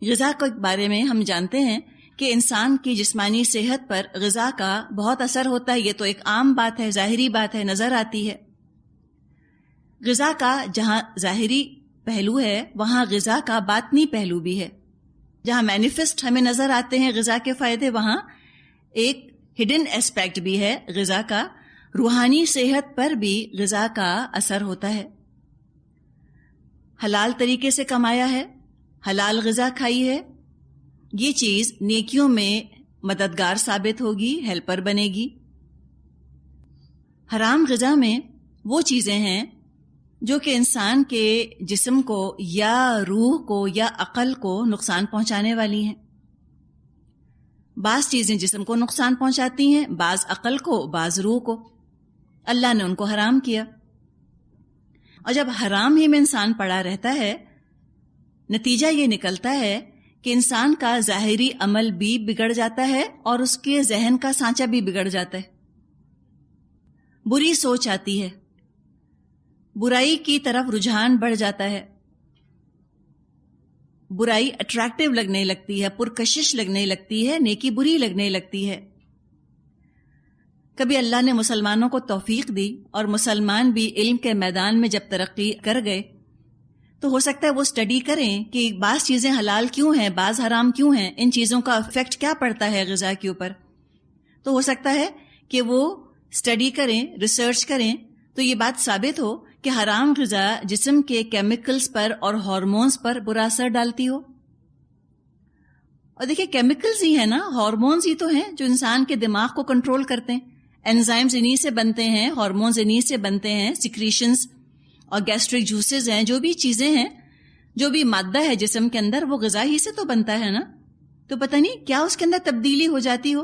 غذا کے بارے میں ہم جانتے ہیں کہ انسان کی جسمانی صحت پر غذا کا بہت اثر ہوتا ہے. یہ تو ایک عام بات ہے، ظاہری بات ہے، نظر آتی ہے. غذا کا جہاں ظاہری پہلو ہے وہاں غذا کا باطنی پہلو بھی ہے. جہاں مینیفیسٹ ہمیں نظر آتے ہیں غذا کے فائدے، وہاں ایک ہڈن اسپیکٹ بھی ہے غذا کا. روحانی صحت پر بھی غذا کا اثر ہوتا ہے. حلال طریقے سے کمایا ہے، حلال غذا کھائی ہے، یہ چیز نیکیوں میں مددگار ثابت ہوگی، ہیلپر بنے گی. حرام غذا میں وہ چیزیں ہیں جو کہ انسان کے جسم کو یا روح کو یا عقل کو نقصان پہنچانے والی ہیں. بعض چیزیں جسم کو نقصان پہنچاتی ہیں، بعض عقل کو، بعض روح کو. اللہ نے ان کو حرام کیا، اور جب حرام ہی میں انسان پڑا رہتا ہے، نتیجہ یہ نکلتا ہے کہ انسان کا ظاہری عمل بھی بگڑ جاتا ہے اور اس کے ذہن کا سانچہ بھی بگڑ جاتا ہے. بری سوچ آتی ہے، برائی کی طرف رجحان بڑھ جاتا ہے، برائی اٹریکٹیو لگنے لگتی ہے، پرکشش لگنے لگتی ہے، نیکی بری لگنے لگتی ہے. کبھی اللہ نے مسلمانوں کو توفیق دی اور مسلمان بھی علم کے میدان میں جب ترقی کر گئے تو ہو سکتا ہے وہ اسٹڈی کریں کہ بعض چیزیں حلال کیوں ہیں، بعض حرام کیوں ہیں، ان چیزوں کا افیکٹ کیا پڑتا ہے غذا کے اوپر. تو ہو سکتا ہے کہ وہ اسٹڈی کریں، ریسرچ کریں، تو یہ بات ثابت ہو کہ حرام غذا جسم کے کیمیکلز پر اور ہارمونز پر برا اثر ڈالتی ہو. اور دیکھیں کیمیکلز ہی ہیں نا، ہارمونز ہی تو ہیں جو انسان کے دماغ کو کنٹرول کرتے ہیں. انزائمز انہی سے بنتے ہیں، ہارمونز انہی سے بنتے ہیں، سیکریشنز اور گیسٹرک جوسز ہیں، جو بھی چیزیں ہیں، جو بھی مادہ ہے جسم کے اندر، وہ غذا ہی سے تو بنتا ہے نا. تو پتہ نہیں کیا اس کے اندر تبدیلی ہو جاتی ہو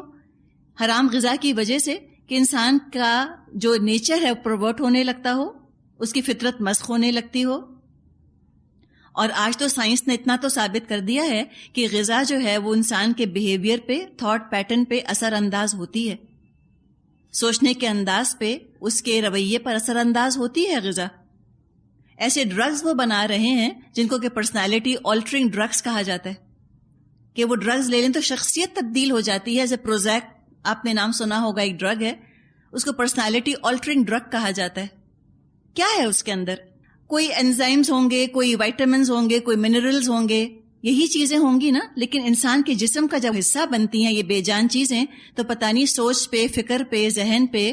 حرام غذا کی وجہ سے کہ انسان کا جو نیچر ہے پرورٹ ہونے لگتا ہو، اس کی فطرت مسخ ہونے لگتی ہو. اور آج تو سائنس نے اتنا تو ثابت کر دیا ہے کہ غذا جو ہے وہ انسان کے بیہیویئر پہ، تھاٹ پیٹرن پہ اثر انداز ہوتی ہے، سوچنے کے انداز پہ، اس کے رویے پر اثر انداز ہوتی ہے غذا. ایسے ڈرگز وہ بنا رہے ہیں جن کو کہ پرسنالٹی آلٹرنگ ڈرگز کہا جاتا ہے، کہ وہ ڈرگز لے لیں تو شخصیت تبدیل ہو جاتی ہے. جیسے پروزیک آپ نے نام سنا ہوگا، ایک ڈرگ ہے، اس کو پرسنالٹی آلٹرنگ ڈرگ کہا جاتا ہے. کیا ہے اس کے اندر؟ کوئی انزائمز ہوں گے، کوئی وائٹامنز ہوں گے، کوئی منرلز ہوں گے، یہی چیزیں ہوں گی نا. لیکن انسان کے جسم کا جب حصہ بنتی ہیں یہ بے جان چیزیں، تو پتہ نہیں سوچ پہ، فکر پہ، ذہن پہ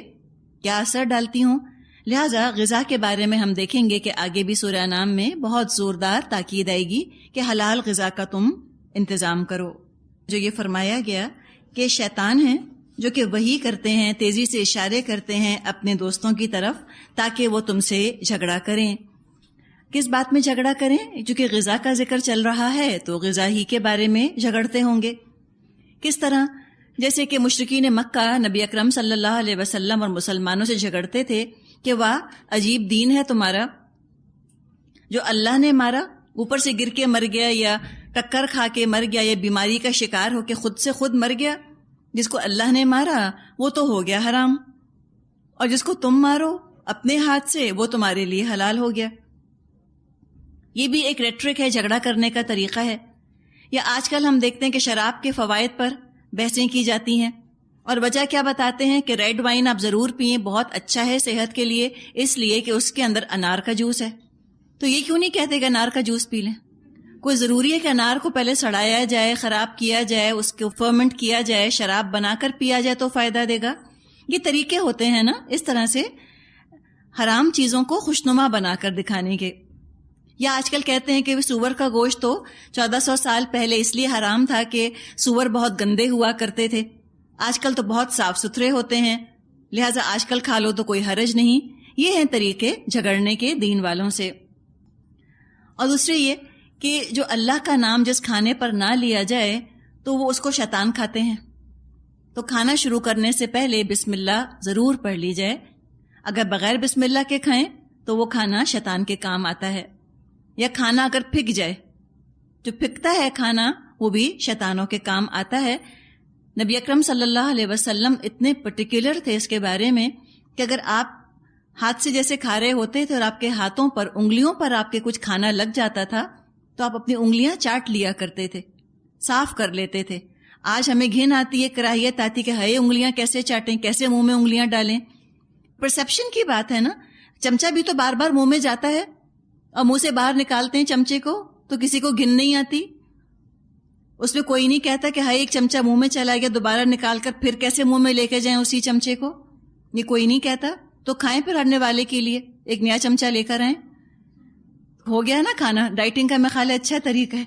کیا اثر ڈالتی ہوں. لہٰذا غذا کے بارے میں ہم دیکھیں گے کہ آگے بھی سورہ انعام میں بہت زوردار تاکید آئے گی کہ حلال غذا کا تم انتظام کرو. جو یہ فرمایا گیا کہ شیطان ہیں جو کہ وحی کرتے ہیں، تیزی سے اشارے کرتے ہیں اپنے دوستوں کی طرف تاکہ وہ تم سے جھگڑا کریں. کس بات میں جھگڑا کریں؟ چونکہ غذا کا ذکر چل رہا ہے تو غذا ہی کے بارے میں جھگڑتے ہوں گے. کس طرح؟ جیسے کہ مشرکین مکہ نبی اکرم صلی اللہ علیہ وسلم اور مسلمانوں سے جھگڑتے تھے کہ واہ عجیب دین ہے تمہارا، جو اللہ نے مارا اوپر سے گر کے مر گیا، یا ٹکر کھا کے مر گیا، یا بیماری کا شکار ہو کے خود سے خود مر گیا. جس کو اللہ نے مارا وہ تو ہو گیا حرام، اور جس کو تم مارو اپنے ہاتھ سے وہ تمہارے لیے حلال ہو گیا. یہ بھی ایک ریٹرک ہے، جھگڑا کرنے کا طریقہ ہے. یا آج کل ہم دیکھتے ہیں کہ شراب کے فوائد پر بحثیں کی جاتی ہیں، اور وجہ کیا بتاتے ہیں کہ ریڈ وائن آپ ضرور پئیں، بہت اچھا ہے صحت کے لیے، اس لیے کہ اس کے اندر انار کا جوس ہے. تو یہ کیوں نہیں کہتے کہ انار کا جوس پی لیں؟ کوئی ضروری ہے کہ انار کو پہلے سڑایا جائے، خراب کیا جائے، اس کو فرمنٹ کیا جائے، شراب بنا کر پیا جائے تو فائدہ دے گا؟ یہ طریقے ہوتے ہیں نا اس طرح سے حرام چیزوں کو خوشنما بنا کر دکھانے کے. یا آج کل کہتے ہیں کہ سور کا گوشت تو 1400 سال پہلے اس لیے حرام تھا کہ سور بہت گندے ہوا کرتے تھے، آج کل تو بہت صاف ستھرے ہوتے ہیں، لہٰذا آج کل کھا لو تو کوئی حرج نہیں. یہ ہیں طریقے جھگڑنے کے دین والوں سے. اور دوسرے یہ کہ جو اللہ کا نام جس کھانے پر نہ لیا جائے تو وہ اس کو شیطان کھاتے ہیں. تو کھانا شروع کرنے سے پہلے بسم اللہ ضرور پڑھ لی جائے. اگر بغیر بسم اللہ کے کھائیں تو وہ کھانا شیطان کے کام آتا ہے. یا کھانا اگر پھک جائے، جو پھکتا ہے کھانا وہ بھی شیطانوں کے کام آتا ہے. نبی اکرم صلی اللہ علیہ وسلم اتنے پرٹیکولر تھے اس کے بارے میں کہ اگر آپ ہاتھ سے جیسے کھا رہے ہوتے تھے اور آپ کے ہاتھوں پر، انگلیوں پر آپ کے کچھ کھانا لگ جاتا تھا تو آپ اپنی انگلیاں چاٹ لیا کرتے تھے. صاف کر لیتے تھے. آج ہمیں گھن آتی ہے, کراہیت آتی کہ ہائے انگلیاں کیسے چاٹیں, کیسے منہ میں انگلیاں ڈالیں. پرسیپشن کی بات ہے نا. چمچہ بھی تو بار بار منہ میں جاتا ہے اور منہ سے باہر نکالتے ہیں چمچے کو, تو کسی کو گھن نہیں آتی. اس میں کوئی نہیں کہتا کہ ہائے ایک چمچہ منہ میں چلا گیا, دوبارہ نکال کر پھر کیسے منہ میں لے کے جائیں اسی چمچے کو. یہ کوئی نہیں کہتا. تو کھائیں پھر ہرنے والے کے لیے ایک نیا چمچہ لے کر آئیں. ہو گیا نا کھانا. ڈائٹنگ کا میں خیال اچھا طریقہ ہے.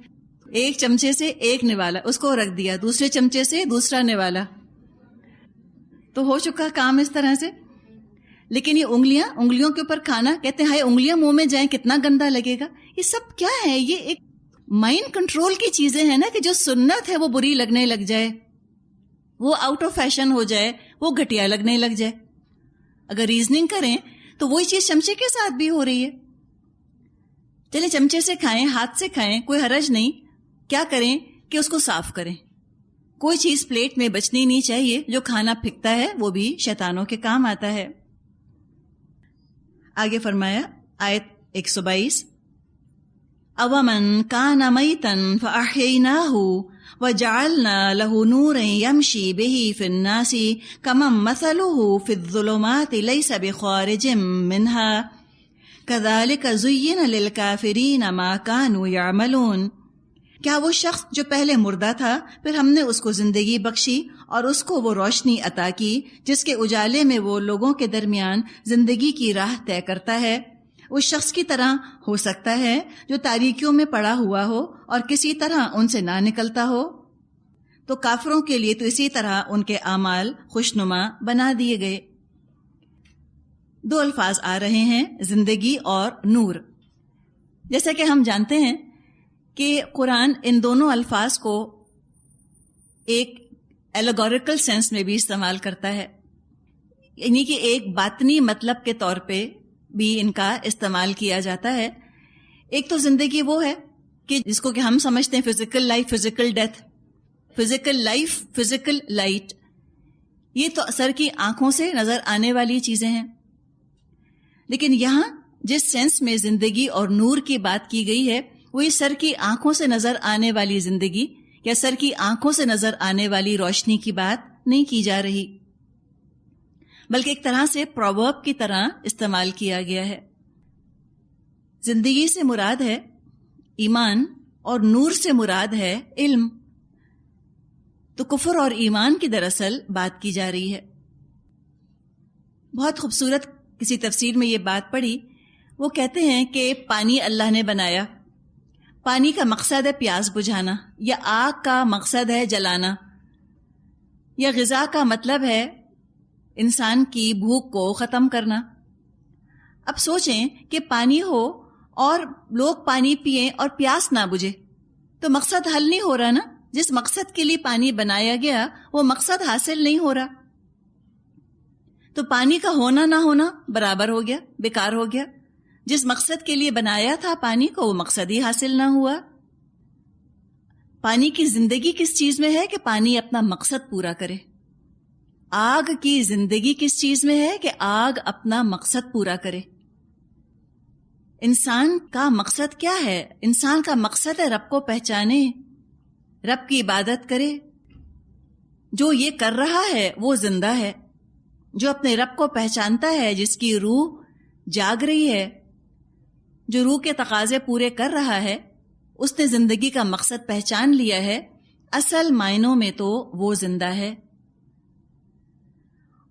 ایک چمچے سے ایک نوالا, اس کو رکھ دیا, دوسرے چمچے سے دوسرا نوالا, تو ہو چکا کام اس طرح سے. لیکن یہ انگلیوں کے اوپر کھانا, کہتے ہیں ہائے انگلیاں منہ میں جائیں کتنا گندا لگے گا. یہ سب کیا ہے؟ یہ ایک مائنڈ کنٹرول کی چیزیں ہیں نا, کہ جو سنت ہے وہ بری لگنے لگ جائے, وہ آؤٹ آف فیشن ہو جائے, وہ گھٹیا لگنے لگ جائے. اگر ریزننگ کریں تو وہی چیز چمچے کے ساتھ بھی ہو رہی ہے. چلیں چمچے سے کھائیں, ہاتھ سے کھائیں, کوئی حرج نہیں. کیا کریں کہ اس کو صاف کریں. کوئی چیز پلیٹ میں بچنی نہیں چاہیے. جو کھانا پھینکتا ہے وہ بھی شیطانوں کے کام آتا ہے. آگے فرمایا آیت 122, اومن کان میتا فاحییناہ وجعلنا له نورا يمشي به في الناس كمن مثله في الظلمات ليس بخارج منها كذلك زين للكافرين ما كانوا يعملون. کیا وہ شخص جو پہلے مردہ تھا پھر ہم نے اس کو زندگی بخشی اور اس کو وہ روشنی عطا کی جس کے اجالے میں وہ لوگوں کے درمیان زندگی کی راہ طے کرتا ہے. اس شخص کی طرح ہو سکتا ہے جو تاریکیوں میں پڑا ہوا ہو اور کسی طرح ان سے نہ نکلتا ہو. تو کافروں کے لیے تو اسی طرح ان کے اعمال خوشنما بنا دیے گئے. دو الفاظ آ رہے ہیں, زندگی اور نور. جیسا کہ ہم جانتے ہیں کہ قرآن ان دونوں الفاظ کو ایک ایلیگوریکل سینس میں بھی استعمال کرتا ہے, یعنی کہ ایک باطنی مطلب کے طور پہ بھی ان کا استعمال کیا جاتا ہے. ایک تو زندگی وہ ہے کہ جس کو کہ ہم سمجھتے ہیں physical life, physical death, physical life, physical light. یہ تو سر کی آنکھوں سے نظر آنے والی چیزیں ہیں. لیکن یہاں جس سینس میں زندگی اور نور کی بات کی گئی ہے وہ اس سر کی آنکھوں سے نظر آنے والی زندگی یا سر کی آنکھوں سے نظر آنے والی روشنی کی بات نہیں کی جا رہی, بلکہ ایک طرح سے پروورب کی طرح استعمال کیا گیا ہے. زندگی سے مراد ہے ایمان اور نور سے مراد ہے علم. تو کفر اور ایمان کی دراصل بات کی جا رہی ہے. بہت خوبصورت کسی تفسیر میں یہ بات پڑھی. وہ کہتے ہیں کہ پانی اللہ نے بنایا, پانی کا مقصد ہے پیاس بجھانا, یا آگ کا مقصد ہے جلانا, یا غذا کا مطلب ہے انسان کی بھوک کو ختم کرنا. اب سوچیں کہ پانی ہو اور لوگ پانی پئیں اور پیاس نہ بجھے, تو مقصد حل نہیں ہو رہا نا. جس مقصد کے لیے پانی بنایا گیا وہ مقصد حاصل نہیں ہو رہا. تو پانی کا ہونا نہ ہونا برابر ہو گیا, بیکار ہو گیا. جس مقصد کے لیے بنایا تھا پانی کو وہ مقصد ہی حاصل نہ ہوا. پانی کی زندگی کس چیز میں ہے کہ پانی اپنا مقصد پورا کرے. آگ کی زندگی کس چیز میں ہے کہ آگ اپنا مقصد پورا کرے. انسان کا مقصد کیا ہے؟ انسان کا مقصد ہے رب کو پہچانے, رب کی عبادت کرے. جو یہ کر رہا ہے وہ زندہ ہے. جو اپنے رب کو پہچانتا ہے, جس کی روح جاگ رہی ہے, جو روح کے تقاضے پورے کر رہا ہے, اس نے زندگی کا مقصد پہچان لیا ہے. اصل معنوں میں تو وہ زندہ ہے.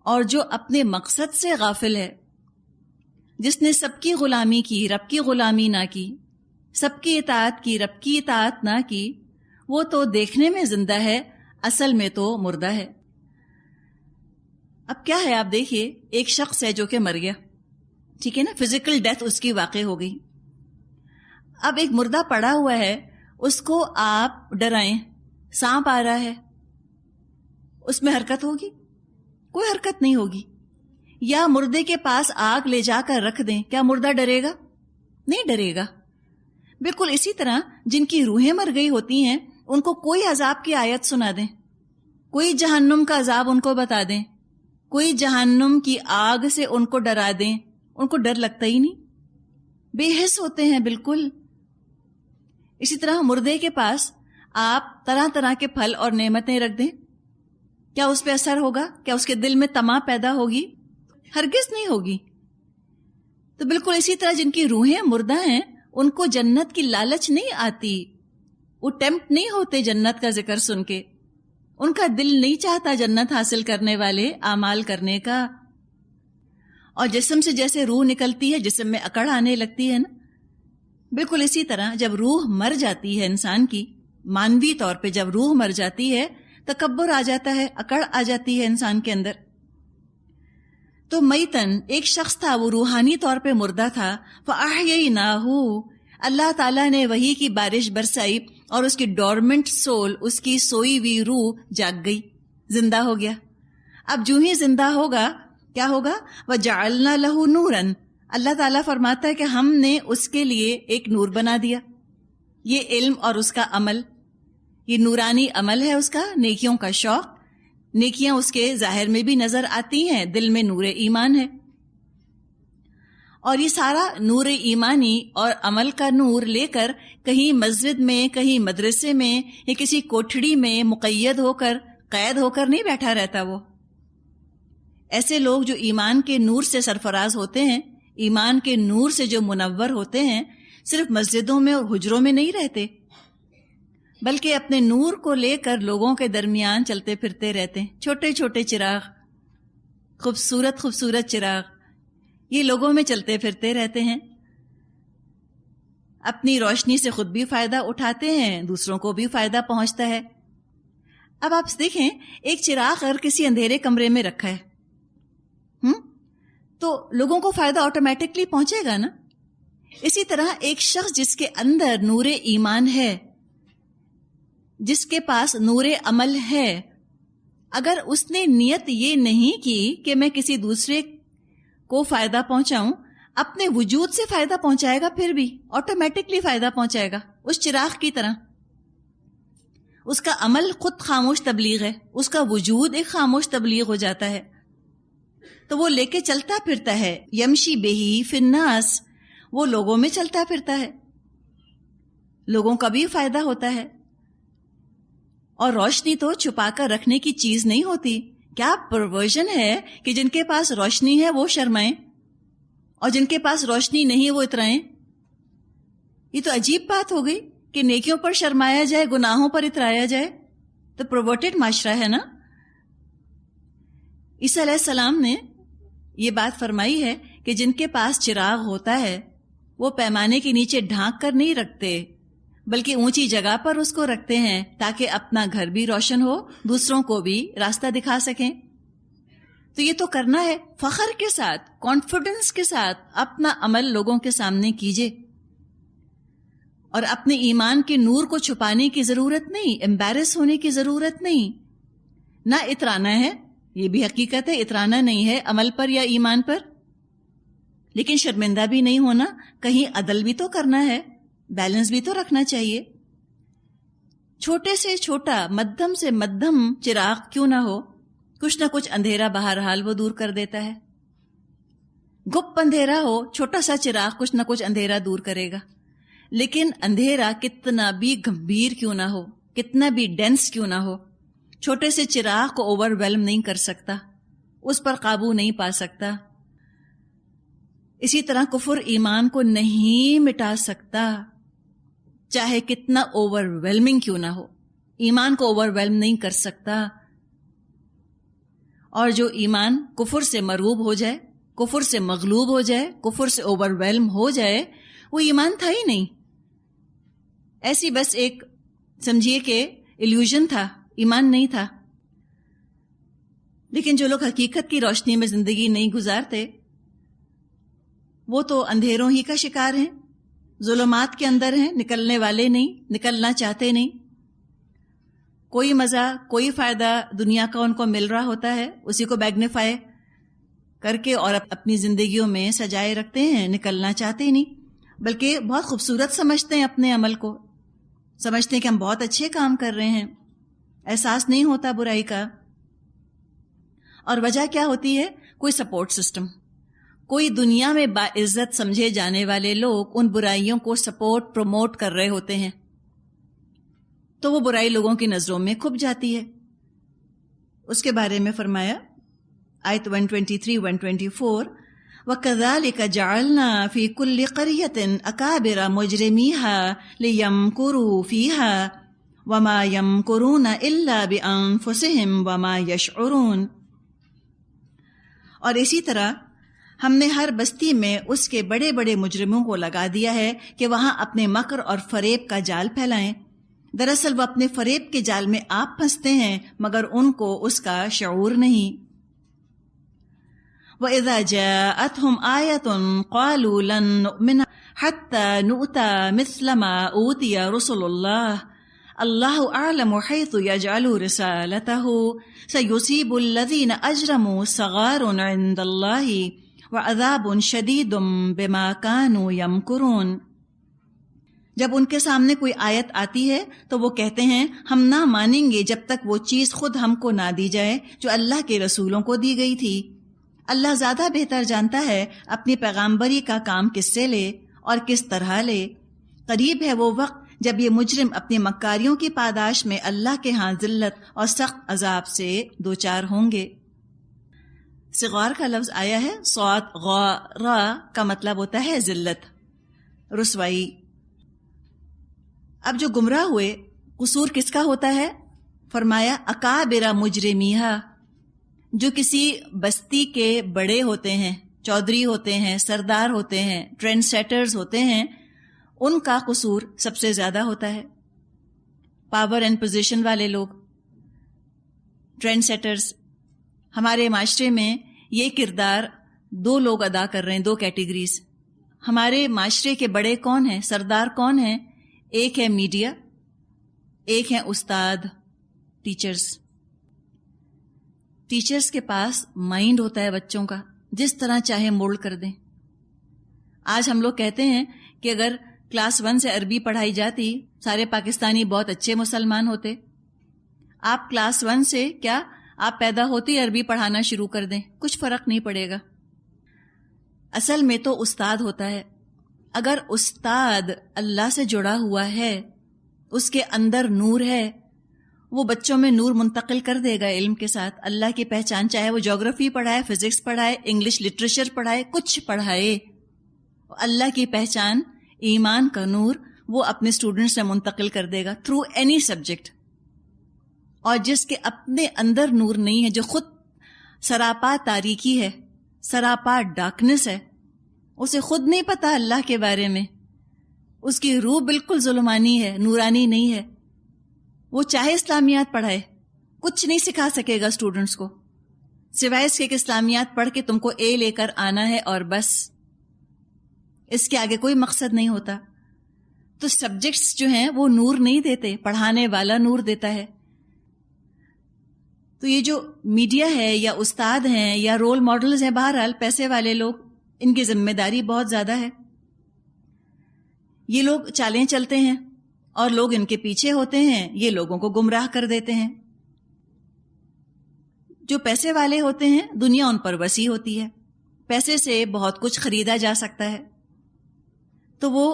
اور جو اپنے مقصد سے غافل ہے, جس نے سب کی غلامی کی, رب کی غلامی نہ کی, سب کی اطاعت کی, رب کی اطاعت نہ کی, وہ تو دیکھنے میں زندہ ہے, اصل میں تو مردہ ہے. اب کیا ہے, آپ دیکھیے, ایک شخص ہے جو کہ مر گیا, ٹھیک ہے نا, فزیکل ڈیتھ اس کی واقع ہو گئی. اب ایک مردہ پڑا ہوا ہے, اس کو آپ ڈرائیں, سانپ آ رہا ہے, اس میں حرکت ہوگی؟ کوئی حرکت نہیں ہوگی. یا مردے کے پاس آگ لے جا کر رکھ دیں, کیا مردہ ڈرے گا؟ نہیں ڈرے گا. بالکل اسی طرح جن کی روحیں مر گئی ہوتی ہیں ان کو کوئی عذاب کی آیت سنا دیں, کوئی جہنم کا عذاب ان کو بتا دیں, کوئی جہنم کی آگ سے ان کو ڈرا دیں, ان کو ڈر لگتا ہی نہیں, بے حس ہوتے ہیں بالکل. اسی طرح مردے کے پاس آپ طرح طرح کے پھل اور نعمتیں رکھ دیں، کیا اس پہ اثر ہوگا؟ کیا اس کے دل میں طمع پیدا ہوگی؟ ہرگز نہیں ہوگی۔ تو بالکل اسی طرح جن کی روحیں مردہ ہیں ان کو جنت کی لالچ نہیں آتی، وہ ٹیمپٹ نہیں ہوتے جنت کا ذکر سن کے، ان کا دل نہیں چاہتا جنت حاصل کرنے والے اعمال کرنے کا۔ اور جسم سے جیسے روح نکلتی ہے، جسم میں اکڑ آنے لگتی ہے نا، بالکل اسی طرح جب روح مر جاتی ہے انسان کی، مانوی طور پہ جب روح مر جاتی ہے، تکبر آ جاتا ہے، اکڑ آ جاتی ہے انسان کے اندر۔ تو میتن ایک شخص تھا، وہ روحانی طور پہ مردہ تھا، فَأَحْيَيْنَاهُ، اللہ تعالیٰ نے وحی کی بارش برسائی اور اس کی ڈورمنٹ سول، اس کی سوئی ہوئی روح جاگ گئی، زندہ ہو گیا۔ اب جو ہی زندہ ہوگا کیا ہوگا؟ وَجَعَلْنَا لَهُ نُورًا، اللہ تعالیٰ فرماتا ہے کہ ہم نے اس کے لیے ایک نور بنا دیا، یہ علم اور اس کا عمل، یہ نورانی عمل ہے اس کا، نیکیوں کا شوق، نیکیاں اس کے ظاہر میں بھی نظر آتی ہیں، دل میں نور ایمان ہے، اور یہ سارا نور ایمانی اور عمل کا نور لے کر کہیں مسجد میں، کہیں مدرسے میں یا کسی کوٹھڑی میں مقید ہو کر، قید ہو کر نہیں بیٹھا رہتا۔ وہ ایسے لوگ جو ایمان کے نور سے سرفراز ہوتے ہیں، ایمان کے نور سے جو منور ہوتے ہیں، صرف مسجدوں میں اور حجروں میں نہیں رہتے، بلکہ اپنے نور کو لے کر لوگوں کے درمیان چلتے پھرتے رہتے ہیں۔ چھوٹے چھوٹے چراغ، خوبصورت خوبصورت چراغ، یہ لوگوں میں چلتے پھرتے رہتے ہیں، اپنی روشنی سے خود بھی فائدہ اٹھاتے ہیں، دوسروں کو بھی فائدہ پہنچتا ہے۔ اب آپ دیکھیں، ایک چراغ اگر کسی اندھیرے کمرے میں رکھا ہے تو لوگوں کو فائدہ آٹومیٹکلی پہنچے گا نا۔ اسی طرح ایک شخص جس کے اندر نور ایمان ہے، جس کے پاس نور عمل ہے، اگر اس نے نیت یہ نہیں کی کہ میں کسی دوسرے کو فائدہ پہنچاؤں، اپنے وجود سے فائدہ پہنچائے گا، پھر بھی آٹومیٹکلی فائدہ پہنچائے گا، اس چراغ کی طرح۔ اس کا عمل خود خاموش تبلیغ ہے، اس کا وجود ایک خاموش تبلیغ ہو جاتا ہے، تو وہ لے کے چلتا پھرتا ہے، یمشی بہی فی الناس، وہ لوگوں میں چلتا پھرتا ہے، لوگوں کا بھی فائدہ ہوتا ہے۔ اور روشنی تو چھپا کر رکھنے کی چیز نہیں ہوتی۔ کیا پرورژن ہے کہ جن کے پاس روشنی ہے وہ شرمائیں اور جن کے پاس روشنی نہیں وہ اترائیں؟ یہ تو عجیب بات ہو گئی کہ نیکیوں پر شرمایا جائے، گناہوں پر اترایا جائے، تو پروورٹڈ معاشرہ ہے نا۔ عیسیٰ علیہ السلام نے یہ بات فرمائی ہے کہ جن کے پاس چراغ ہوتا ہے وہ پیمانے کے نیچے ڈھانک کر نہیں رکھتے، بلکہ اونچی جگہ پر اس کو رکھتے ہیں تاکہ اپنا گھر بھی روشن ہو، دوسروں کو بھی راستہ دکھا سکیں۔ تو یہ تو کرنا ہے، فخر کے ساتھ، کانفیڈنس کے ساتھ اپنا عمل لوگوں کے سامنے کیجئے، اور اپنے ایمان کے نور کو چھپانے کی ضرورت نہیں، امبیرس ہونے کی ضرورت نہیں، نہ اترانا ہے، یہ بھی حقیقت ہے، اترانا نہیں ہے عمل پر یا ایمان پر، لیکن شرمندہ بھی نہیں ہونا، کہیں عدل بھی تو کرنا ہے، بیلنس بھی تو رکھنا چاہیے۔ چھوٹے سے چھوٹا، مدھم سے مدھم چراغ کیوں نہ ہو، کچھ نہ کچھ اندھیرا بہرحال وہ دور کر دیتا ہے۔ گپ اندھیرا ہو، چھوٹا سا چراغ کچھ نہ کچھ اندھیرا دور کرے گا، لیکن اندھیرا کتنا بھی گمبھیر کیوں نہ ہو، کتنا بھی ڈینس کیوں نہ ہو، چھوٹے سے چراغ کو اوور ویلم نہیں کر سکتا، اس پر قابو نہیں پا سکتا۔ اسی طرح کفر ایمان کو نہیں مٹا سکتا، چاہے کتنا اوور ویلمنگ کیوں نہ ہو، ایمان کو اوور ویلم نہیں کر سکتا۔ اور جو ایمان کفر سے مروب ہو جائے، کفر سے مغلوب ہو جائے، کفر سے اوور ویلم ہو جائے، وہ ایمان تھا ہی نہیں، ایسی بس ایک سمجھیے کہ ایلیوژن تھا، ایمان نہیں تھا۔ لیکن جو لوگ حقیقت کی روشنی میں زندگی نہیں گزارتے، وہ تو اندھیروں ہی کا شکار ہیں، ظلمات کے اندر ہیں، نکلنے والے نہیں، نکلنا چاہتے نہیں۔ کوئی مزہ، کوئی فائدہ دنیا کا ان کو مل رہا ہوتا ہے، اسی کو میگنیفائی کر کے اور اپنی زندگیوں میں سجائے رکھتے ہیں، نکلنا چاہتے نہیں، بلکہ بہت خوبصورت سمجھتے ہیں اپنے عمل کو، سمجھتے ہیں کہ ہم بہت اچھے کام کر رہے ہیں، احساس نہیں ہوتا برائی کا۔ اور وجہ کیا ہوتی ہے؟ کوئی سپورٹ سسٹم، کوئی دنیا میں باعزت سمجھے جانے والے لوگ ان برائیوں کو سپورٹ، پروموٹ کر رہے ہوتے ہیں تو وہ برائی لوگوں کی نظروں میں کھپ جاتی ہے. اس کے بارے میں فرمایا آیت 123 124 وَكَذَلِكَ جَعَلْنَا فِي كُلِّ قَرْيَةٍ أَكَابِرَ مُجْرِمِيهَا لِيَمْكُرُوا فِيهَا وَمَا يَمْكُرُونَ إِلَّا بِأَنفُسِهِمْ وَمَا يَشْعُرُونَ. اور اسی طرح ہم نے ہر بستی میں اس کے بڑے بڑے مجرموں کو لگا دیا ہے کہ وہاں اپنے مکر اور فریب کا جال پھیلائیں. دراصل وہ اپنے فریب کے جال میں آپ پھنستے ہیں مگر ان کو اس کا شعور نہیں. وَإِذَا جَاءَتْهُمْ آيَةٌ قَالُوا لَن نُؤْمِنَ حَتَّى نُؤْتَى مِثْلَ مَا أُوتِيَ رُسُلُ اللَّهِ اللَّهُ أَعْلَمُ حَيْثُ يَجْعَلُ رِسَالَتَهُ سَيُصِيبُ الَّذِينَ أَجْرَمُوا صَغَارٌ عِندَ اللَّهِ وَعَذَابٌ شَدِيدٌ بِمَا كَانُوا يَمْكُرُونَ. جب ان کے سامنے کوئی آیت آتی ہے تو وہ کہتے ہیں ہم نہ مانیں گے جب تک وہ چیز خود ہم کو نہ دی جائے جو اللہ کے رسولوں کو دی گئی تھی. اللہ زیادہ بہتر جانتا ہے اپنی پیغامبری کا کام کس سے لے اور کس طرح لے. قریب ہے وہ وقت جب یہ مجرم اپنی مکاریوں کی پاداش میں اللہ کے ہاں ذلت اور سخت عذاب سے دوچار ہوں گے. صغار کا لفظ آیا ہے صاد غا را کا مطلب ہوتا ہے ذلت، رسوائی. اب جو گمراہ ہوئے قصور کس کا ہوتا ہے؟ فرمایا اکابر مجرمیہا، جو کسی بستی کے بڑے ہوتے ہیں، چودھری ہوتے ہیں، سردار ہوتے ہیں، ٹرینڈ سیٹرز ہوتے ہیں، ان کا قصور سب سے زیادہ ہوتا ہے. پاور اینڈ پوزیشن والے لوگ، ٹرینڈ سیٹرز. ہمارے معاشرے میں یہ کردار دو لوگ ادا کر رہے ہیں، دو کیٹیگریز. ہمارے معاشرے کے بڑے کون ہیں، سردار کون ہیں؟ ایک ہے میڈیا، ایک ہے استاد، ٹیچرز. ٹیچرز کے پاس مائنڈ ہوتا ہے بچوں کا، جس طرح چاہے مولڈ کر دیں. آج ہم لوگ کہتے ہیں کہ اگر کلاس 1 سے عربی پڑھائی جاتی سارے پاکستانی بہت اچھے مسلمان ہوتے. آپ کلاس 1 سے کیا آپ پیدا ہوتے عربی پڑھانا شروع کر دیں، کچھ فرق نہیں پڑے گا. اصل میں تو استاد ہوتا ہے. اگر استاد اللہ سے جڑا ہوا ہے، اس کے اندر نور ہے، وہ بچوں میں نور منتقل کر دے گا علم کے ساتھ. اللہ کی پہچان، چاہے وہ جغرافی پڑھائے، فزکس پڑھائے، انگلش لٹریچر پڑھائے، کچھ پڑھائے، اللہ کی پہچان، ایمان کا نور وہ اپنے اسٹوڈنٹس سے منتقل کر دے گا تھرو اینی سبجیکٹ. اور جس کے اپنے اندر نور نہیں ہے، جو خود سراپا تاریکی ہے، سراپا ڈارکنس ہے، اسے خود نہیں پتا اللہ کے بارے میں، اس کی روح بالکل ظلمانی ہے، نورانی نہیں ہے، وہ چاہے اسلامیات پڑھائے کچھ نہیں سکھا سکے گا اسٹوڈنٹس کو، سوائے اس کے کہ اسلامیات پڑھ کے تم کو اے لے کر آنا ہے اور بس، اس کے آگے کوئی مقصد نہیں ہوتا. تو سبجیکٹس جو ہیں وہ نور نہیں دیتے، پڑھانے والا نور دیتا ہے. تو یہ جو میڈیا ہے یا استاد ہیں یا رول ماڈلز ہیں، بہرحال پیسے والے لوگ، ان کی ذمہ داری بہت زیادہ ہے. یہ لوگ چالیں چلتے ہیں اور لوگ ان کے پیچھے ہوتے ہیں، یہ لوگوں کو گمراہ کر دیتے ہیں. جو پیسے والے ہوتے ہیں دنیا ان پر وسیع ہوتی ہے، پیسے سے بہت کچھ خریدا جا سکتا ہے، تو وہ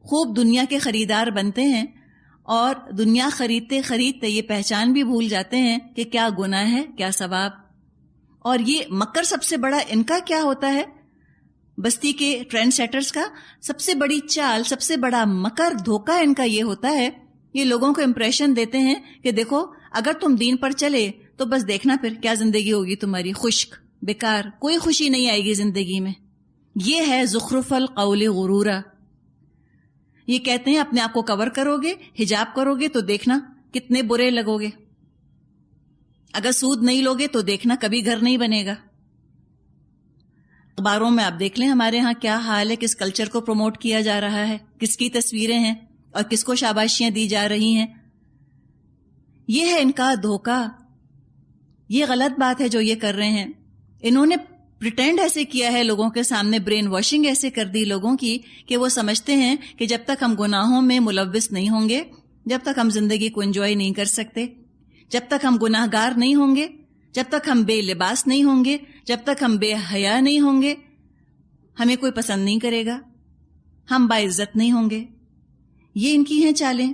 خوب دنیا کے خریدار بنتے ہیں اور دنیا خریدتے خریدتے یہ پہچان بھی بھول جاتے ہیں کہ کیا گناہ ہے کیا ثواب. اور یہ مکر سب سے بڑا ان کا کیا ہوتا ہے، بستی کے ٹرینڈ سیٹرز کا سب سے بڑی چال، سب سے بڑا مکر دھوکہ ان کا یہ ہوتا ہے، یہ لوگوں کو امپریشن دیتے ہیں کہ دیکھو اگر تم دین پر چلے تو بس دیکھنا پھر کیا زندگی ہوگی تمہاری، خشک، بیکار، کوئی خوشی نہیں آئے گی زندگی میں. یہ ہے زخرف القول غرورا. یہ کہتے ہیں اپنے آپ کو کور کرو گے، حجاب کرو گے تو دیکھنا کتنے برے لگو گے، اگر سود نہیں لوگے تو دیکھنا کبھی گھر نہیں بنے گا. اخباروں میں آپ دیکھ لیں ہمارے ہاں کیا حال ہے، کس کلچر کو پروموٹ کیا جا رہا ہے، کس کی تصویریں ہیں اور کس کو شاباشیاں دی جا رہی ہیں. یہ ہے ان کا دھوکہ. یہ غلط بات ہے جو یہ کر رہے ہیں. انہوں نے پریٹینڈ ایسے کیا ہے لوگوں کے سامنے، برین واشنگ ایسے کر دی لوگوں کی کہ وہ سمجھتے ہیں کہ جب تک ہم گناہوں میں ملوث نہیں ہوں گے، جب تک ہم زندگی کو انجوائے نہیں کر سکتے، جب تک ہم گناہ گار نہیں ہوں گے، جب تک ہم بے لباس نہیں ہوں گے، جب تک ہم بے حیا نہیں ہوں گے، ہمیں کوئی پسند نہیں کرے گا، ہم باعزت نہیں ہوں گے. یہ ان کی ہیں چالیں.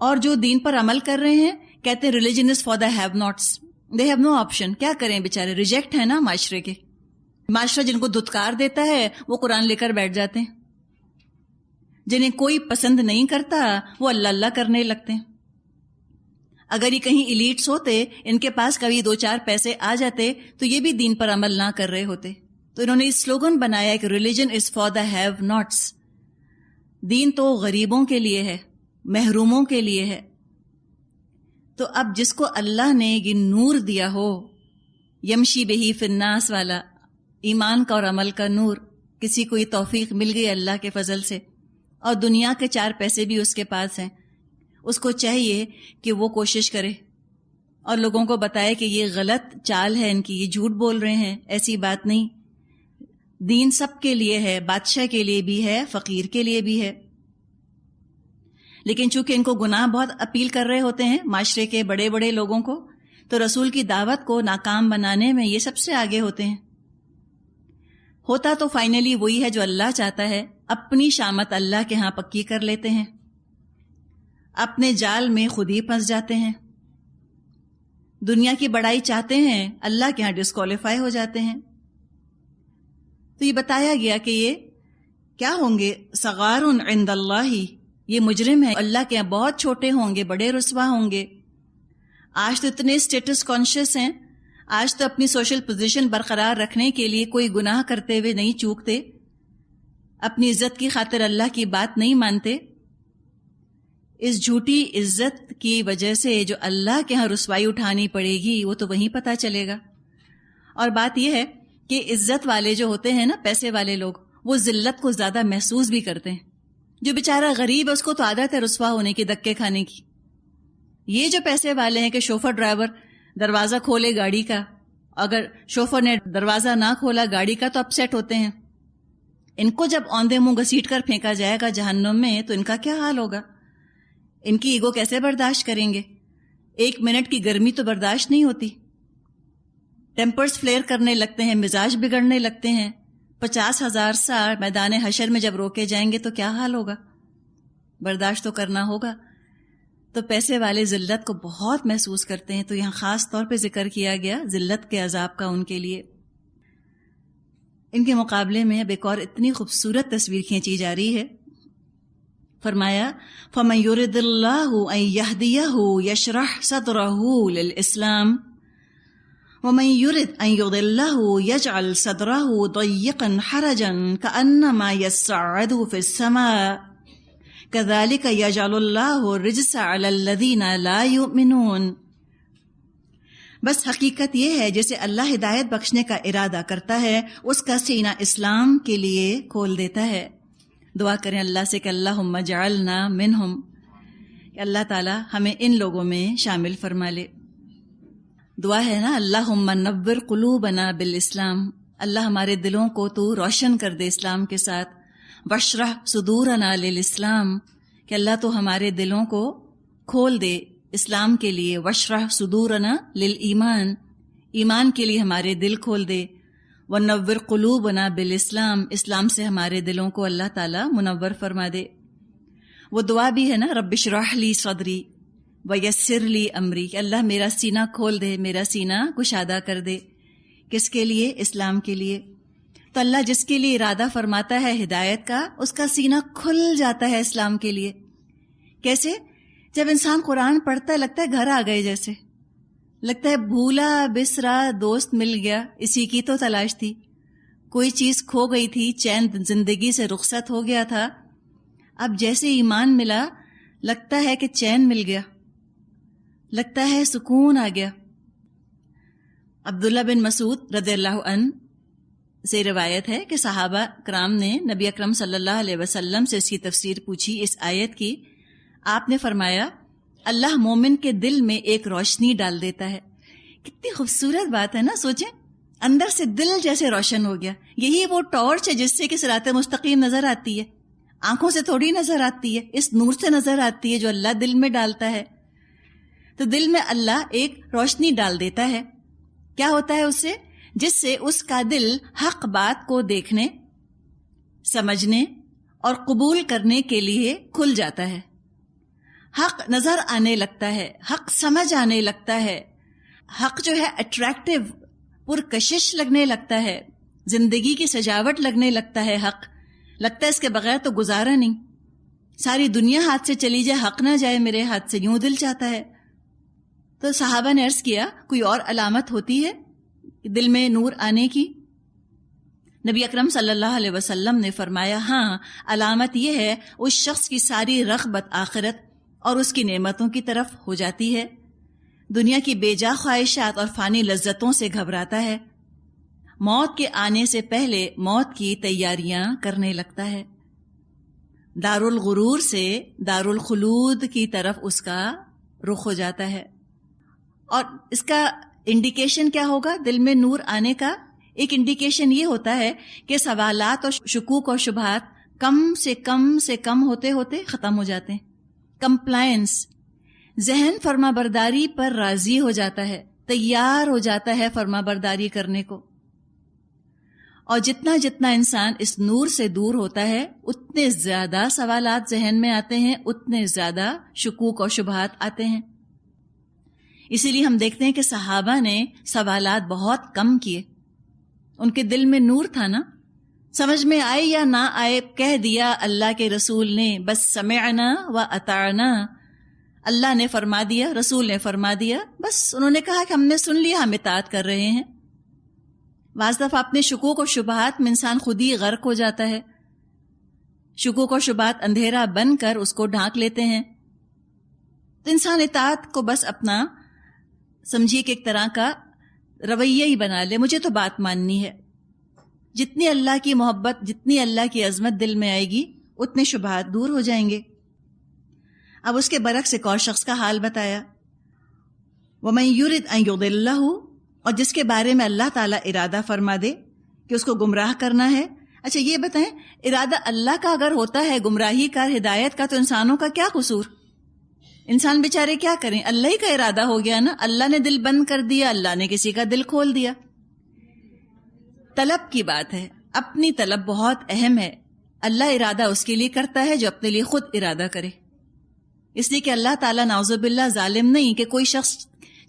اور جو دین پر عمل کر رہے ہیں کہتے ہیں religion is for the have knots, they have no option. کیا کریں بیچارے، ریجیکٹ ہے نا معاشرے کے. معاشرہ جن کو دھتکار دیتا ہے وہ قرآن لے کر بیٹھ جاتے ہیں، جنہیں کوئی پسند نہیں کرتا وہ اللہ اللہ کرنے لگتے ہیں. اگر یہ کہیں ایلیٹس ہوتے، ان کے پاس کبھی 2-4 پیسے آ جاتے تو یہ بھی دین پر عمل نہ کر رہے ہوتے. تو انہوں نے اس سلوگن بنایا کہ religion is for the have nots. دین تو غریبوں کے لیے ہے، محروموں کے لیے ہے. تو اب جس کو اللہ نے یہ نور دیا ہو، یمشی بہی فی الناس والا، ایمان کا اور عمل کا نور، کسی کو یہ توفیق مل گئی اللہ کے فضل سے، اور دنیا کے 4 پیسے بھی اس کے پاس ہیں، اس کو چاہیے کہ وہ کوشش کرے اور لوگوں کو بتائے کہ یہ غلط چال ہے ان کی، یہ جھوٹ بول رہے ہیں، ایسی بات نہیں. دین سب کے لیے ہے، بادشاہ کے لیے بھی ہے، فقیر کے لیے بھی ہے. لیکن چونکہ ان کو گناہ بہت اپیل کر رہے ہوتے ہیں معاشرے کے بڑے بڑے لوگوں کو، تو رسول کی دعوت کو ناکام بنانے میں یہ سب سے آگے ہوتے ہیں. ہوتا تو فائنلی وہی ہے جو اللہ چاہتا ہے، اپنی شامت اللہ کے ہاں پکی کر لیتے ہیں، اپنے جال میں خود ہی پھنس جاتے ہیں. دنیا کی بڑائی چاہتے ہیں، اللہ کے ہاں ڈسکوالیفائی ہو جاتے ہیں. تو یہ بتایا گیا کہ یہ کیا ہوں گے، صغار عند اللہ، یہ مجرم ہے، اللہ کے یہاں بہت چھوٹے ہوں گے، بڑے رسوا ہوں گے. آج تو اتنے اسٹیٹس کانشیس ہیں، آج تو اپنی سوشل پوزیشن برقرار رکھنے کے لیے کوئی گناہ کرتے ہوئے نہیں چوکتے، اپنی عزت کی خاطر اللہ کی بات نہیں مانتے. اس جھوٹی عزت کی وجہ سے جو اللہ کے ہاں رسوائی اٹھانی پڑے گی وہ تو وہیں پتہ چلے گا. اور بات یہ ہے کہ عزت والے جو ہوتے ہیں نا، پیسے والے لوگ، وہ ذلت کو زیادہ محسوس بھی کرتے ہیں. جو بیچارہ غریب ہے اس کو تو عادت ہے رسوا ہونے کی، دھکے کھانے کی. یہ جو پیسے والے ہیں کہ شوفر ڈرائیور دروازہ کھولے گاڑی کا، اگر شوفر نے دروازہ نہ کھولا گاڑی کا تو اپسیٹ ہوتے ہیں. ان کو جب اوندھے منہ گھسیٹ کر پھینکا جائے گا جہنم میں تو ان کا کیا حال ہوگا؟ ان کی ایگو کیسے برداشت کریں گے؟ 1 منٹ کی گرمی تو برداشت نہیں ہوتی، ٹیمپرز فلیئر کرنے لگتے ہیں، مزاج بگڑنے لگتے ہیں. 50,000 سال میدان حشر میں جب روکے جائیں گے تو کیا حال ہوگا؟ برداشت تو کرنا ہوگا. تو پیسے والے ذلت کو بہت محسوس کرتے ہیں. تو یہاں خاص طور پہ ذکر کیا گیا ذلت کے عذاب کا ان کے لیے. ان کے مقابلے میں اب ایک اور اتنی خوبصورت تصویر کھینچی جا رہی ہے. فرمایا فَمَن يُرِدِ اللَّهُ أَن يَهْدِيَهُ يَشْرَحْ صَدْرَهُ لِلْإِسْلَامِ وَمَن يُرِدْ أَن يُضِلَّهُ يَجْعَلْ صَدْرَهُ ضَيِّقًا حَرَجًا كَأَنَّمَا يَصَّعَّدُ فِي السَّمَاءِ كَذَلِكَ يَجْعَلُ اللَّهُ الرِّجْسَ عَلَى الَّذِينَ لَا يُؤْمِنُونَ. بس حقیقت یہ ہے جیسے اللہ ہدایت بخشنے کا ارادہ کرتا ہے اس کا سینہ اسلام کے لیے کھول دیتا ہے. دعا کریں اللہ سے کہ اللہم اجعلنا منہم، کہ اللہ تعالی ہمیں ان لوگوں میں شامل فرما لے. دعا ہے نا اللہم نور قلوبنا بالاسلام، اللہ ہمارے دلوں کو تو روشن کر دے اسلام کے ساتھ. واشرح صدورنا للاسلام، کہ اللہ تو ہمارے دلوں کو کھول دے اسلام کے لیے. واشرح صدورنا للایمان، ایمان کے لیے ہمارے دل کھول دے. ونور قلوبنا بالاسلام، اسلام سے ہمارے دلوں کو اللہ تعالیٰ منور فرما دے. وہ دعا بھی ہے نا رب اشرح لی صدری ویسر لی امری، کہ اللہ میرا سینہ کھول دے، میرا سینہ کشادہ کر دے. کس کے لیے؟ اسلام کے لیے. تو اللہ جس کے لیے ارادہ فرماتا ہے ہدایت کا، اس کا سینہ کھل جاتا ہے اسلام کے لیے. کیسے؟ جب انسان قرآن پڑھتا ہے لگتا ہے گھر آ گئے، جیسے لگتا ہے بھولا بسرا دوست مل گیا، اسی کی تو تلاش تھی. کوئی چیز کھو گئی تھی، چین زندگی سے رخصت ہو گیا تھا، اب جیسے ایمان ملا لگتا ہے کہ چین مل گیا، لگتا ہے سکون آ گیا. عبداللہ بن مسعود رضی اللہ عنہ سے روایت ہے کہ صحابہ کرام نے نبی اکرم صلی اللہ علیہ وسلم سے اس کی تفسیر پوچھی، اس آیت کی. آپ نے فرمایا اللہ مومن کے دل میں ایک روشنی ڈال دیتا ہے. کتنی خوبصورت بات ہے نا، سوچیں اندر سے دل جیسے روشن ہو گیا. یہی وہ ٹارچ ہے جس سے کہ صراط مستقیم نظر آتی ہے، آنکھوں سے تھوڑی نظر آتی ہے، اس نور سے نظر آتی ہے جو اللہ دل میں ڈالتا ہے. تو دل میں اللہ ایک روشنی ڈال دیتا ہے. کیا ہوتا ہے اس سے؟ جس سے اس کا دل حق بات کو دیکھنے، سمجھنے اور قبول کرنے کے لیے کھل جاتا ہے. حق نظر آنے لگتا ہے، حق سمجھ آنے لگتا ہے، حق جو ہے اٹریکٹیو، پرکشش لگنے لگتا ہے، زندگی کی سجاوٹ لگنے لگتا ہے حق، لگتا ہے اس کے بغیر تو گزارا نہیں، ساری دنیا ہاتھ سے چلی جائے حق نہ جائے میرے ہاتھ سے، یوں دل چاہتا ہے۔ تو صحابہ نے عرض کیا کوئی اور علامت ہوتی ہے دل میں نور آنے کی؟ نبی اکرم صلی اللہ علیہ وسلم نے فرمایا ہاں، علامت یہ ہے اس شخص کی ساری رغبت آخرت اور اس کی نعمتوں کی طرف ہو جاتی ہے، دنیا کی بے جا خواہشات اور فانی لذتوں سے گھبراتا ہے، موت کے آنے سے پہلے موت کی تیاریاں کرنے لگتا ہے، دار الغرور سے دار الخلود کی طرف اس کا رخ ہو جاتا ہے۔ اور اس کا انڈیکیشن کیا ہوگا دل میں نور آنے کا؟ ایک انڈیکیشن یہ ہوتا ہے کہ سوالات اور شکوک اور شبہات کم سے کم ہوتے ہوتے ختم ہو جاتے ہیں، کمپلائنس، ذہن فرما برداری پر راضی ہو جاتا ہے، تیار ہو جاتا ہے فرما برداری کرنے کو۔ اور جتنا انسان اس نور سے دور ہوتا ہے اتنے زیادہ سوالات ذہن میں آتے ہیں، اتنے زیادہ شکوک اور شبہات آتے ہیں۔ اسی لیے ہم دیکھتے ہیں کہ صحابہ نے سوالات بہت کم کیے، ان کے دل میں نور تھا نا، سمجھ میں آئے یا نہ آئے کہہ دیا اللہ کے رسول نے، بس سمعنا و اطعنا، اللہ نے فرما دیا، رسول نے فرما دیا، بس انہوں نے کہا کہ ہم نے سن لیا، ہم اطاعت کر رہے ہیں۔ بعض دفعہ اپنے شکوک و شبہات میں انسان خود ہی غرق ہو جاتا ہے، شکوک و شبہات اندھیرا بن کر اس کو ڈھانک لیتے ہیں، تو انسان اطاعت کو بس اپنا سمجھیے کہ ایک طرح کا رویہ ہی بنا لے، مجھے تو بات ماننی ہے۔ جتنی اللہ کی محبت، جتنی اللہ کی عظمت دل میں آئے گی اتنے شبہات دور ہو جائیں گے۔ اب اس کے برعکس ایک اور شخص کا حال بتایا، وَمَن يُرِدْ أَن يُضِلَّهُ، اور جس کے بارے میں اللہ تعالیٰ ارادہ فرما دے کہ اس کو گمراہ کرنا ہے۔ اچھا یہ بتائیں، ارادہ اللہ کا اگر ہوتا ہے گمراہی کا، ہدایت کا، تو انسانوں کا کیا قصور؟ انسان بیچارے کیا کریں، اللہ ہی کا ارادہ ہو گیا نا، اللہ نے دل بند کر دیا، اللہ نے کسی کا دل کھول دیا۔ طلب کی بات ہے، اپنی طلب بہت اہم ہے، اللہ ارادہ اس کے لیے کرتا ہے جو اپنے لیے خود ارادہ کرے، اس لیے کہ اللہ تعالیٰ نعوذ باللہ ظالم نہیں کہ کوئی شخص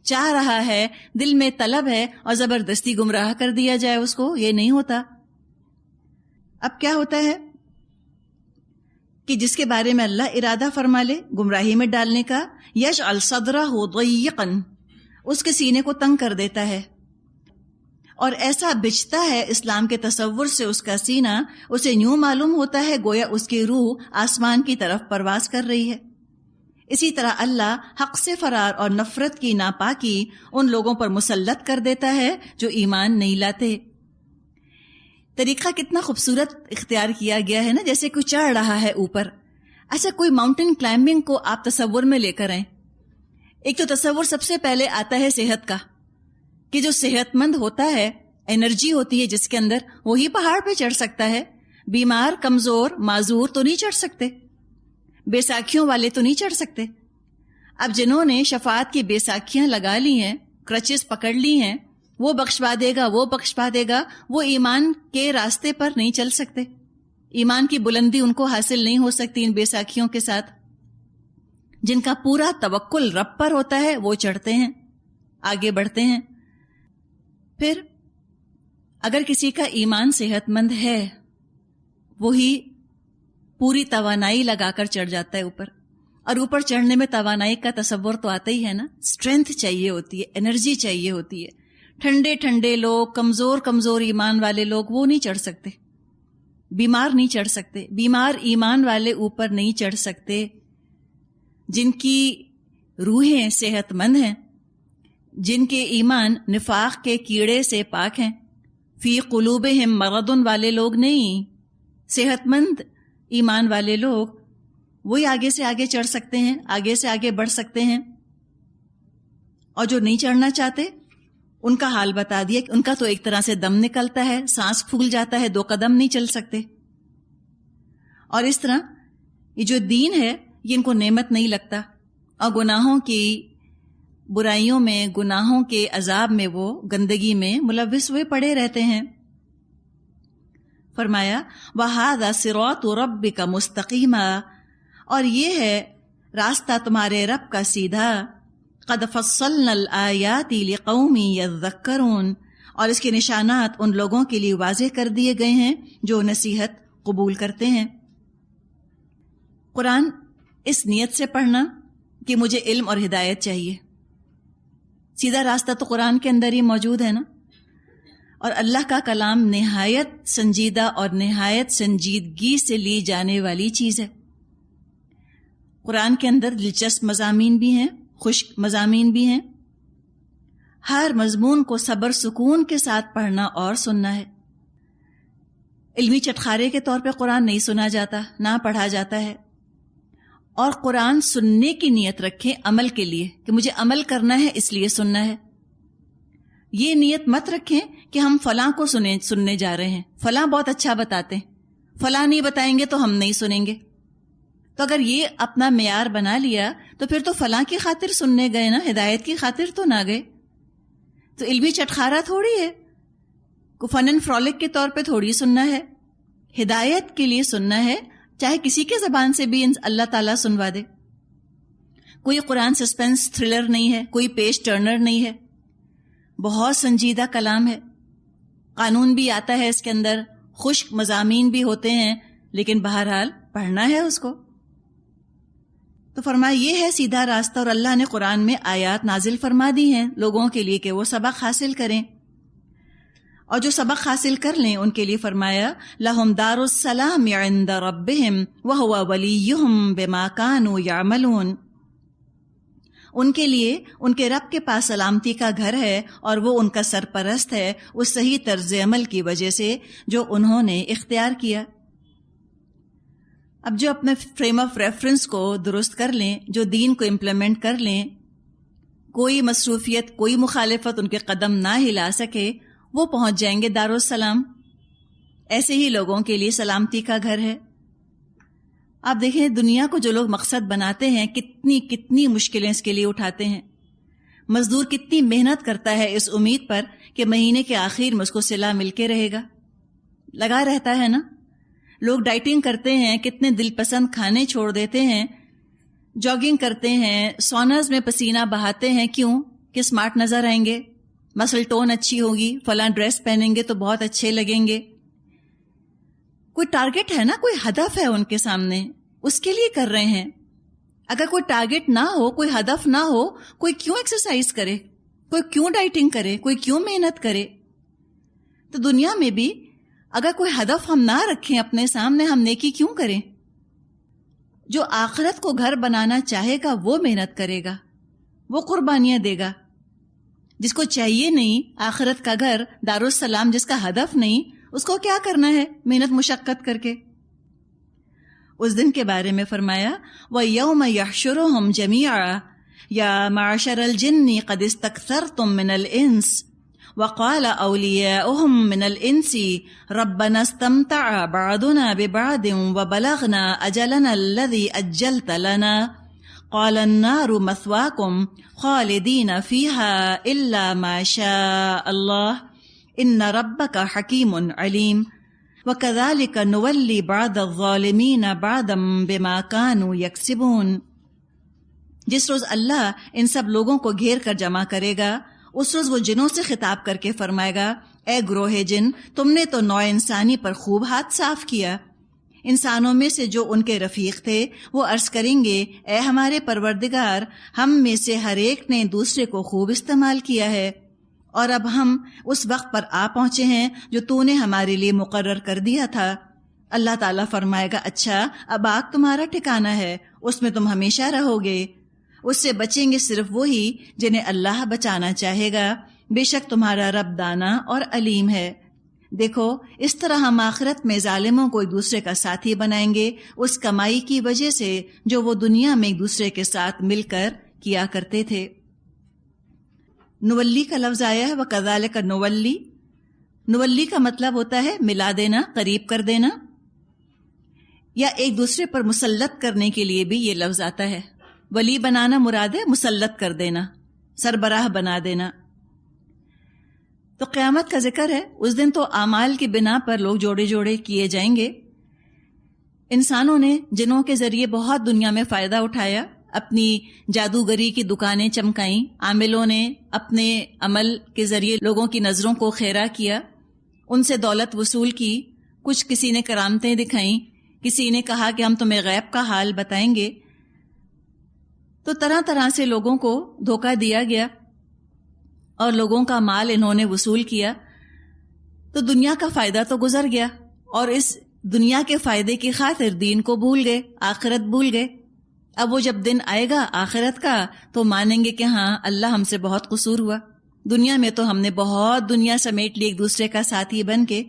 چاہ رہا ہے، دل میں طلب ہے اور زبردستی گمراہ کر دیا جائے اس کو، یہ نہیں ہوتا۔ اب کیا ہوتا ہے کہ جس کے بارے میں اللہ ارادہ فرما لے گمراہی میں ڈالنے کا، یجعل صدرہ ضیقا، اس کے سینے کو تنگ کر دیتا ہے، اور ایسا بچتا ہے اسلام کے تصور سے اس کا سینہ، اسے یوں معلوم ہوتا ہے گویا اس کی روح آسمان کی طرف پرواز کر رہی ہے۔ اسی طرح اللہ حق سے فرار اور نفرت کی ناپاکی ان لوگوں پر مسلط کر دیتا ہے جو ایمان نہیں لاتے۔ طریقہ کتنا خوبصورت اختیار کیا گیا ہے نا، جیسے کوئی چڑھ رہا ہے اوپر۔ اچھا کوئی ماؤنٹین کلائمبنگ کو آپ تصور میں لے کر آئیں، ایک تو تصور سب سے پہلے آتا ہے صحت کا، کہ جو صحت مند ہوتا ہے، انرجی ہوتی ہے جس کے اندر، وہی پہاڑ پہ چڑھ سکتا ہے، بیمار، کمزور، معذور تو نہیں چڑھ سکتے، بیساکھیوں والے تو نہیں چڑھ سکتے۔ اب جنہوں نے شفاعت کی بیساکھیاں لگا لی ہیں، کرچز پکڑ لی ہیں، وہ بخشوا دے گا، وہ بخشوا دے گا، وہ ایمان کے راستے پر نہیں چل سکتے، ایمان کی بلندی ان کو حاصل نہیں ہو سکتی ان بیساکھیوں کے ساتھ۔ جن کا پورا توکل رب پر ہوتا ہے وہ چڑھتے ہیں، آگے بڑھتے ہیں۔ پھر اگر کسی کا ایمان صحت مند ہے، وہی پوری توانائی لگا کر چڑھ جاتا ہے اوپر، اور اوپر چڑھنے میں توانائی کا تصور تو آتا ہی ہے نا، اسٹرینتھ چاہیے ہوتی ہے، انرجی چاہیے ہوتی ہے۔ ٹھنڈے ٹھنڈے لوگ، کمزور ایمان والے لوگ وہ نہیں چڑھ سکتے، بیمار نہیں چڑھ سکتے، بیمار ایمان والے اوپر نہیں چڑھ سکتے۔ جن کی روحیں صحت مند ہیں، جن کے ایمان نفاق کے کیڑے سے پاک ہیں، فی قلوبہم مرض والے لوگ نہیں، صحت مند ایمان والے لوگ وہی آگے سے آگے چڑھ سکتے ہیں، آگے سے آگے بڑھ سکتے ہیں۔ اور جو نہیں چڑھنا چاہتے ان کا حال بتا دیا کہ ان کا تو ایک طرح سے دم نکلتا ہے، سانس پھول جاتا ہے، 2 قدم نہیں چل سکتے۔ اور اس طرح یہ جو دین ہے یہ ان کو نعمت نہیں لگتا، اور گناہوں کی برائیوں میں، گناہوں کے عذاب میں، وہ گندگی میں ملوث ہوئے پڑے رہتے ہیں۔ فرمایا وَهَذَا صِرَاطُ رَبِّكَ مُسْتَقِيمًا، اور یہ ہے راستہ تمہارے رب کا سیدھا، قد فصلنا الآیات لقوم یذکرون، اور اس کے نشانات ان لوگوں کے لیے واضح کر دیے گئے ہیں جو نصیحت قبول کرتے ہیں۔ قرآن اس نیت سے پڑھنا کہ مجھے علم اور ہدایت چاہیے، سیدھا راستہ تو قرآن کے اندر ہی موجود ہے نا، اور اللہ کا کلام نہایت سنجیدہ اور نہایت سنجیدگی سے لی جانے والی چیز ہے۔ قرآن کے اندر دلچسپ مضامین بھی ہیں، خشک مضامین بھی ہیں، ہر مضمون کو صبر سکون کے ساتھ پڑھنا اور سننا ہے۔ علمی چٹخارے کے طور پہ قرآن نہیں سنا جاتا، نہ پڑھا جاتا ہے، اور قرآن سننے کی نیت رکھیں عمل کے لیے کہ مجھے عمل کرنا ہے اس لیے سننا ہے۔ یہ نیت مت رکھیں کہ ہم فلاں کو سننے جا رہے ہیں، فلاں بہت اچھا بتاتے ہیں، فلاں نہیں بتائیں گے تو ہم نہیں سنیں گے۔ تو اگر یہ اپنا معیار بنا لیا تو پھر تو فلاں کی خاطر سننے گئے نا، ہدایت کی خاطر تو نہ گئے۔ تو علمی چٹخارا تھوڑی ہے، کو فن اینڈ فرولک کے طور پہ تھوڑی سننا ہے، ہدایت کے لیے سننا ہے، چاہے کسی کے زبان سے بھی اللہ تعالیٰ سنوا دے۔ کوئی قرآن سسپینس تھرلر نہیں ہے، کوئی پیج ٹرنر نہیں ہے، بہت سنجیدہ کلام ہے، قانون بھی آتا ہے اس کے اندر، خشک مضامین بھی ہوتے ہیں، لیکن بہرحال پڑھنا ہے اس کو۔ تو فرمایا یہ ہے سیدھا راستہ، اور اللہ نے قرآن میں آیات نازل فرما دی ہیں لوگوں کے لیے کہ وہ سبق حاصل کریں، اور جو سبق حاصل کر لیں ان کے لیے فرمایا لَهُمْ دَارُ السَّلَامِ عِنْدَ رَبِّهِمْ وَهُوَ وَلِيُّهُمْ بِمَا كَانُوا يَعْمَلُونَ، ان کے لیے ان کے رب کے پاس سلامتی کا گھر ہے، اور وہ ان کا سرپرست ہے اس صحیح طرز عمل کی وجہ سے جو انہوں نے اختیار کیا۔ اب جو اپنے فریم آف ریفرنس کو درست کر لیں، جو دین کو امپلیمنٹ کر لیں، کوئی مصروفیت کوئی مخالفت ان کے قدم نہ ہلا سکے، وہ پہنچ جائیں گے دارالسلام۔ ایسے ہی لوگوں کے لیے سلامتی کا گھر ہے۔ آپ دیکھیں دنیا کو جو لوگ مقصد بناتے ہیں کتنی مشکلیں اس کے لیے اٹھاتے ہیں، مزدور کتنی محنت کرتا ہے اس امید پر کہ مہینے کے آخر میں اس کو صلہ مل کے رہے گا، لگا رہتا ہے نا۔ لوگ ڈائٹنگ کرتے ہیں، کتنے دل پسند کھانے چھوڑ دیتے ہیں، جاگنگ کرتے ہیں، سونرز میں پسینہ بہاتے ہیں، کیوں؟ کہ سمارٹ نظر آئیں گے، مسل ٹون اچھی ہوگی، فلاں ڈریس پہنیں گے تو بہت اچھے لگیں گے۔ کوئی ٹارگٹ ہے نا، کوئی ہدف ہے ان کے سامنے، اس کے لیے کر رہے ہیں۔ اگر کوئی ٹارگٹ نہ ہو، کوئی ہدف نہ ہو، کوئی کیوں ایکسرسائز کرے، کوئی کیوں ڈائٹنگ کرے، کوئی کیوں محنت کرے؟ تو دنیا میں بھی اگر کوئی ہدف ہم نہ رکھیں اپنے سامنے، ہم نیکی کیوں کریں؟ جو آخرت کو گھر بنانا چاہے گا وہ محنت کرے گا، وہ قربانیاں دے گا۔ جس کو چاہیے نہیں آخرت کا گھر دارالسلام، جس کا ہدف نہیں، اس کو کیا کرنا ہے محنت مشقت کر کے؟ اس دن کے بارے میں فرمایا وَيَوْمَ يَحْشُرُهُمْ جَمِيعًا يَا مَعْشَرَ الْجِنِّ قَدِ اسْتَكْثَرْتُم مِّنَ الْإِنسِ وَقَالَ أَوْلِيَاؤُهُم مِّنَ الْإِنسِ رَبَّنَا اسْتَمْتَعَ بَعْضُنَا بِبَعْضٍ وَبَلَغْنَا أَجَلَنَا الَّذِي أَجَّلْتَ لَنَا قَالَ النَّارُ مَثْوَاكُمْ خَالِدِينَ فِيهَا إِلَّا مَا شَاءَ اللَّهُ إِنَّ رَبَّكَ حَكِيمٌ عَلِيمٌ وَكَذَلِكَ نُوَلِّي بَعْضَ الظَّالِمِينَ بَعْضًا بِمَا كَانُوا يَكْسِبُونَ۔ جس روز اللہ ان سب لوگوں کو گھیر کر جمع کرے گا، اس روز وہ جنوں سے خطاب کر کے فرمائے گا اے گروہ جن، تم نے تو نوع انسانی پر خوب ہاتھ صاف کیا۔ انسانوں میں سے جو ان کے رفیق تھے وہ عرض کریں گے اے ہمارے پروردگار، ہم میں سے ہر ایک نے دوسرے کو خوب استعمال کیا ہے، اور اب ہم اس وقت پر آ پہنچے ہیں جو تو نے ہمارے لیے مقرر کر دیا تھا۔ اللہ تعالیٰ فرمائے گا اچھا اب آگ تمہارا ٹھکانہ ہے، اس میں تم ہمیشہ رہو گے، اس سے بچیں گے صرف وہی جنہیں اللہ بچانا چاہے گا، بے شک تمہارا رب دانا اور علیم ہے۔ دیکھو اس طرح ہم آخرت میں ظالموں کو ایک دوسرے کا ساتھی بنائیں گے اس کمائی کی وجہ سے جو وہ دنیا میں ایک دوسرے کے ساتھ مل کر کیا کرتے تھے۔ نولی کا لفظ آیا ہے وَكَذَلِكَ نُوَلِّي۔ نولی کا مطلب ہوتا ہے ملا دینا، قریب کر دینا، یا ایک دوسرے پر مسلط کرنے کے لیے بھی یہ لفظ آتا ہے۔ ولی بنانا مراد ہے مسلط کر دینا، سربراہ بنا دینا۔ تو قیامت کا ذکر ہے، اس دن تو اعمال کی بنا پر لوگ جوڑے جوڑے کیے جائیں گے۔ انسانوں نے جنوں کے ذریعے بہت دنیا میں فائدہ اٹھایا، اپنی جادوگری کی دکانیں چمکائیں، عاملوں نے اپنے عمل کے ذریعے لوگوں کی نظروں کو خیرہ کیا، ان سے دولت وصول کی، کچھ کسی نے کرامتیں دکھائیں، کسی نے کہا کہ ہم تمہیں غیب کا حال بتائیں گے. تو طرح طرح سے لوگوں کو دھوکہ دیا گیا اور لوگوں کا مال انہوں نے وصول کیا. تو دنیا کا فائدہ تو گزر گیا اور اس دنیا کے فائدے کی خاطر دین کو بھول گئے، آخرت بھول گئے. اب وہ جب دن آئے گا آخرت کا تو مانیں گے کہ ہاں اللہ ہم سے بہت قصور ہوا. دنیا میں تو ہم نے بہت دنیا سمیٹ لی ایک دوسرے کا ساتھی بن کے،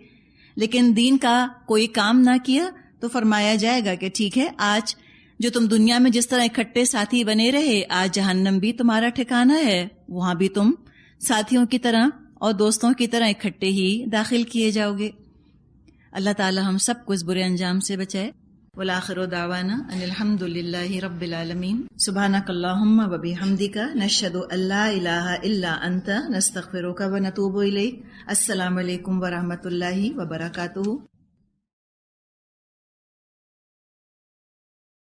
لیکن دین کا کوئی کام نہ کیا. تو فرمایا جائے گا کہ ٹھیک ہے، آج جو تم دنیا میں جس طرح اکٹھے ساتھی بنے رہے، آج جہنم بھی تمہارا ٹھکانہ ہے، وہاں بھی تم ساتھیوں کی طرح اور دوستوں کی طرح اکٹھے ہی داخل کیے جاؤ گے. اللہ تعالی ہم سب کو اس برے انجام سے بچائے. والآخر دعوانا ان الحمد للہ رب العالمین. سبحانک اللہم و بحمدک، نشہد ان لا الہ الا انت، نستغفرک و نتوب الیک. السلام علیکم ورحمۃ اللہ وبرکاتہ.